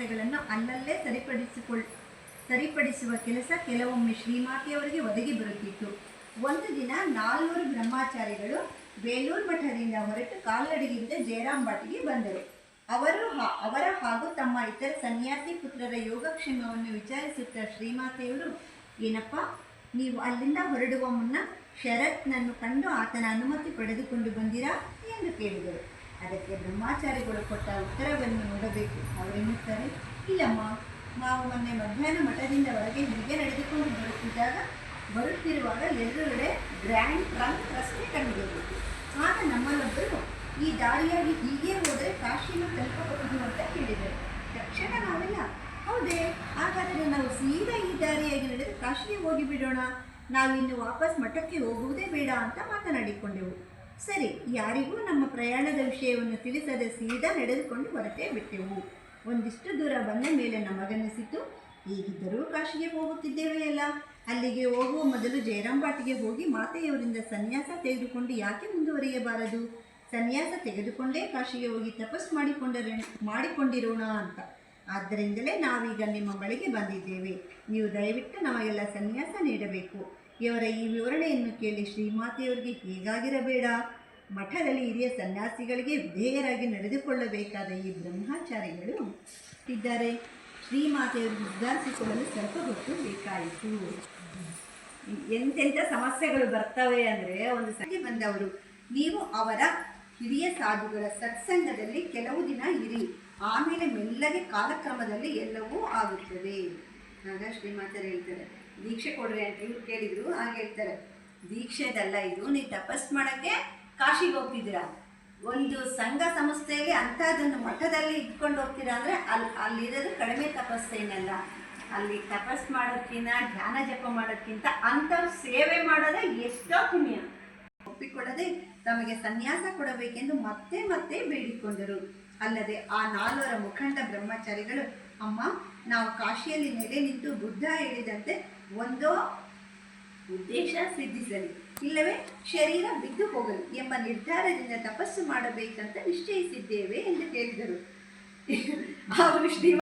ಸಮಸ್ಯೆಗಳನ್ನು ಅಲ್ಲಲ್ಲೇ ಸರಿಪಡಿಸುವ ಕೆಲಸ ಕೆಲವೊಮ್ಮೆ ಶ್ರೀಮಾತೆಯವರಿಗೆ ಒದಗಿ ಬರುತ್ತಿತ್ತು. ಒಂದು ದಿನ 4 ಬ್ರಹ್ಮಚಾರಿಗಳು ಬೇಲೂರು ಮಠದಿಂದ ಹೊರಟು ಕಾಲ್ನಡಿಗೆಯಿಂದ ಜಯರಾಂಬಾಟಿಗೆ ಬಂದರು. ಅವರ ಹಾಗೂ ತಮ್ಮ ಇತರ ಸನ್ಯಾಸಿ ಪುತ್ರರ ಯೋಗಕ್ಷೇಮವನ್ನು ವಿಚಾರಿಸುತ್ತಾ ಶ್ರೀಮಾತೆಯವರು, ಏನಪ್ಪ, ನೀವು ಅಲ್ಲಿಂದ ಹೊರಡುವ ಮುನ್ನ ಶರತ್ನನ್ನು ಕಂಡು ಆತನ ಅನುಮತಿ ಪಡೆದುಕೊಂಡು ಬಂದಿರಾ ಎಂದು ಕೇಳಿದರು. ಅದಕ್ಕೆ ಬ್ರಹ್ಮಚಾರಿಗಳು ಕೊಟ್ಟ ಉತ್ತರವನ್ನು ನೋಡಬೇಕು. ಅವರೆನ್ನುತ್ತಾರೆ, ಇಲ್ಲಮ್ಮ, ನಾವು ಮೊನ್ನೆ ಮಧ್ಯಾಹ್ನ ಮಠದಿಂದ ಒಳಗೆ ಹೀಗೆ ನಡೆದುಕೊಂಡು ಬರುತ್ತಿರುವಾಗ ಎದುರುಗಡೆ ಗ್ರ್ಯಾಂಡ್ ಟ್ರಂಕ್ ರಸ್ತೆ ಕಂಡುಬರಬೇಕು. ಆಗ ನಮ್ಮಲ್ಲೊಬ್ಬರು, ಈ ದಾರಿಯಾಗಿ ಹೀಗೆ ಹೋದರೆ ಕಾಶಿಯನ್ನು ತಲುಪಬಹುದು ಅಂತ ಹೇಳಿದರು. ತಕ್ಷಣ ನಾವೆಲ್ಲ, ಹೌದೇ, ಹಾಗಾದರೆ ನಾವು ಸೀದಾ ಈ ದಾರಿಯಾಗಿ ನಡೆದು ಕಾಶಿಗೆ ಹೋಗಿಬಿಡೋಣ, ನಾವಿನ್ನು ವಾಪಸ್ ಮಠಕ್ಕೆ ಹೋಗುವುದೇ ಬೇಡ ಅಂತ ಮಾತನಾಡಿಕೊಂಡೆವು. ಸರಿ, ಯಾರಿಗೂ ನಮ್ಮ ಪ್ರಯಾಣದ ವಿಷಯವನ್ನು ತಿಳಿಸದೆ ಸೀದಾ ನಡೆದುಕೊಂಡು ಹೊರಟೇ ಬಿಟ್ಟೆವು. ಒಂದಿಷ್ಟು ದೂರ ಬಂದ ಮೇಲೆ ನಮಗನ್ನಿಸಿತು, ಹೀಗಿದ್ದರೂ ಕಾಶಿಗೆ ಹೋಗುತ್ತಿದ್ದೇವೆಯಲ್ಲ, ಅಲ್ಲಿಗೆ ಹೋಗುವ ಮೊದಲು ಜಯರಾಂಬಾಟಿಗೆ ಹೋಗಿ ಮಾತೆಯವರಿಂದ ಸನ್ಯಾಸ ತೆಗೆದುಕೊಂಡು ಯಾಕೆ ಮುಂದುವರಿಯಬಾರದು? ಸನ್ಯಾಸ ತೆಗೆದುಕೊಂಡೇ ಕಾಶಿಗೆ ಹೋಗಿ ತಪಸ್ಸು ಮಾಡಿಕೊಂಡಿರೋಣ ಅಂತ. ಆದ್ದರಿಂದಲೇ ನಾವೀಗ ನಿಮ್ಮ ಬಳಿಗೆ ಬಂದಿದ್ದೇವೆ. ನೀವು ದಯವಿಟ್ಟು ನಮಗೆಲ್ಲ ಸನ್ಯಾಸ ನೀಡಬೇಕು. ಇವರ ಈ ವಿವರಣೆಯನ್ನು ಕೇಳಿ ಶ್ರೀಮಾತೆಯವರಿಗೆ ಹೀಗಾಗಿರಬೇಡ, ಮಠದಲ್ಲಿ ಹಿರಿಯ ಸನ್ಯಾಸಿಗಳಿಗೆ ವಿಧೇಯರಾಗಿ ನಡೆದುಕೊಳ್ಳಬೇಕಾದ ಈ ಬ್ರಹ್ಮಚಾರಿಗಳು ಇದ್ದಾರೆ. ಶ್ರೀಮಾತೆಯವರಿಗೆ ಸುಧಾರಿಸಿಕೊಳ್ಳಲು ಸ್ವಲ್ಪ ಹೊತ್ತು ಬೇಕಾಯಿತು. ಎಂತೆಂಥ ಸಮಸ್ಯೆಗಳು ಬರ್ತವೆ ಅಂದರೆ, ಒಂದು ಸಂಖ್ಯೆ ಬಂದವರು, ನೀವು ಅವರ ಹಿರಿಯ ಸಾಧುಗಳ ಸತ್ಸಂಗದಲ್ಲಿ ಕೆಲವು ದಿನ ಇರಿ, ಆಮೇಲೆ ಮೆಲ್ಲಗೆ ಕಾಲಕ್ರಮದಲ್ಲಿ ಎಲ್ಲವೂ ಆಗುತ್ತದೆ. ಆಗ ಶ್ರೀಮಾತರು ಹೇಳ್ತಾರೆ, ದೀಕ್ಷೆ ಕೊಡ್ರಿ ಅಂತ ಇವ್ರು ಕೇಳಿದ್ರು. ಆಗ ಹೇಳ್ತಾರೆ, ದೀಕ್ಷೆದಲ್ಲ ಇದು, ನೀವು ತಪಸ್ ಮಾಡೋಕ್ಕೆ ಕಾಶಿಗೆ ಹೋಗ್ತಿದ್ದೀರಾ, ಒಂದು ಸಂಘ ಸಂಸ್ಥೆಯಲ್ಲಿ ಅಂಥದ್ದನ್ನು ಮಠದಲ್ಲಿ ಇಟ್ಕೊಂಡು ಹೋಗ್ತೀರಾ ಅಂದರೆ ಅಲ್ಲಿರೋದು ಕಡಿಮೆ ತಪಸ್ಸೇನಲ್ಲ. ಅಲ್ಲಿ ತಪಸ್ ಮಾಡೋದಕ್ಕಿಂತ ಧ್ಯಾನ ಜಪ ಮಾಡೋದಕ್ಕಿಂತ ಅಂಥವ್ರು ಸೇವೆ ಮಾಡೋದೇ ಎಷ್ಟೋ ಪುಣ್ಯ. ಒಪ್ಪಿಕೊಳ್ಳದೆ ತಮಗೆ ಸನ್ಯಾಸ ಕೊಡಬೇಕೆಂದು ಮತ್ತೆ ಮತ್ತೆ ಬೇಡಿಕೊಂಡರು. ಅಲ್ಲದೆ ಆ 4 ಮುಖಂಡ ಬ್ರಹ್ಮಚಾರಿಗಳು, ಅಮ್ಮ, ನಾವು ಕಾಶಿಯಲ್ಲಿ ನೆಲೆ ನಿಂತು ಬುದ್ಧ ಹೇಳಿದಂತೆ ಒಂದೋ ಉದ್ದೇಶ ಸಿದ್ಧಿಸಲಿ, ಇಲ್ಲವೇ ಶರೀರ ಬಿದ್ದು ಹೋಗಲಿ ಎಂಬ ನಿರ್ಧಾರದಿಂದ ತಪಸ್ಸು ಮಾಡಬೇಕಂತ ನಿಶ್ಚಯಿಸಿದ್ದೇವೆ ಎಂದು ಹೇಳಿದರು. ಅವರು